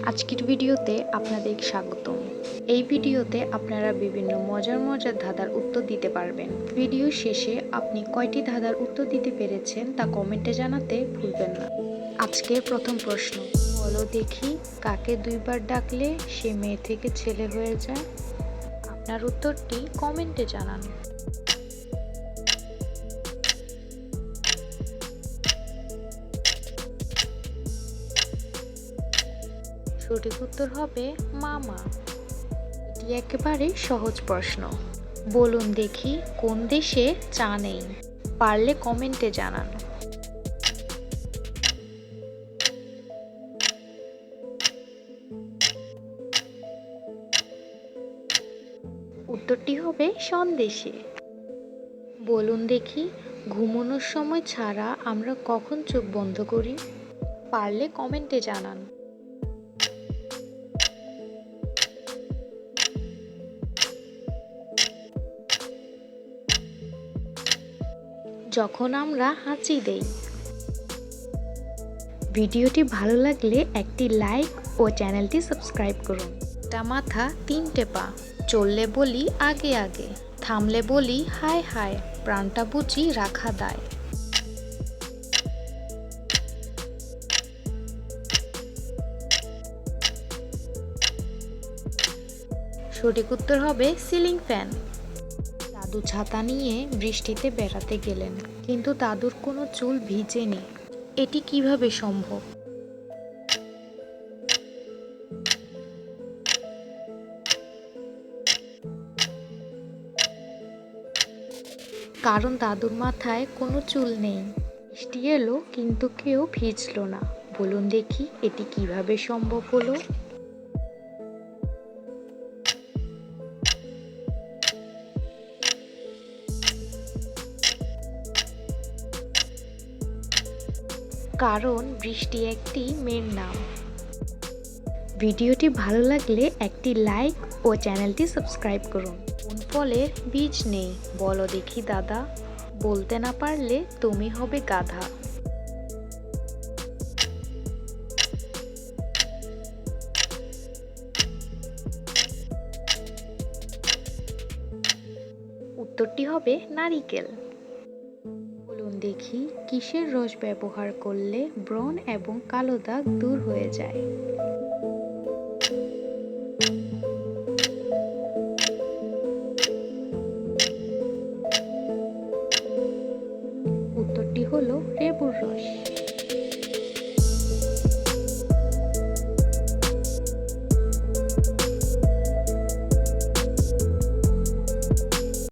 আজকের ভিডিওতে আপনাদের স্বাগতম। এই ভিডিওতে আপনারা বিভিন্ন মজার ধাঁধার উত্তর দিতে পারবেন। ভিডিও শেষে আপনি কয়টি ধাঁধার উত্তর দিতে পেরেছেন তা কমেন্টে জানাতে ভুলবেন না। আজকের প্রথম প্রশ্ন, বলো দেখি কাকে দুইবার ডাকলে সে মেয়ে থেকে ছেলে হয়ে যায়? আপনার উত্তরটি কমেন্টে জানান। সঠিক উত্তর হবে মামা। এটি একেবারে সহজ প্রশ্ন। বলুন দেখি কোন দেশে চা নেই? পারলে কমেন্টে জানান। উত্তরটি হবে সন্দেশে। বলুন দেখি ঘুমানোর সময় ছাড়া আমরা কখন চোখ বন্ধ করি? পারলে কমেন্টে জানান। যখন আমরা হাঁচি দেই। ভিডিওটি ভালো লাগলে একটি লাইক ও চ্যানেলটি সাবস্ক্রাইব করুন। একটা মাথা তিনটে পা, চললে বলি আগে আগে, থামলে বলি হায় হায়, প্রাণটা বুঝি রাখা দায়। সঠিক উত্তর হবে সিলিং ফ্যান। দাদু ছাতা নিয়ে বৃষ্টিতে বেড়াতে গেলেন, কিন্তু দাদুর কোনো চুল ভিজেনি। এটি কিভাবে সম্ভব? কারণ দাদুর মাথায় কোনো চুল নেই। বৃষ্টি এলো কিন্তু কেউ ভিজলো না। বলুন দেখি এটি কিভাবে সম্ভব হলো? কারণ বৃষ্টি একটি মেয়ের নাম। ভিডিওটি ভালো লাগলে একটি লাইক ও চ্যানেলটি সাবস্ক্রাইব করুন। কোন ফলের বীজ নেই? বলো দেখি দাদা। বলতে না পারলে তুমি হবে গাধা। উত্তরটি হবে নারিকেল। বলুন দেখি কিসের রস ব্যবহার করলে ব্রণ এবং কালো দাগ দূর হয়ে যায়? উত্তরটি হলো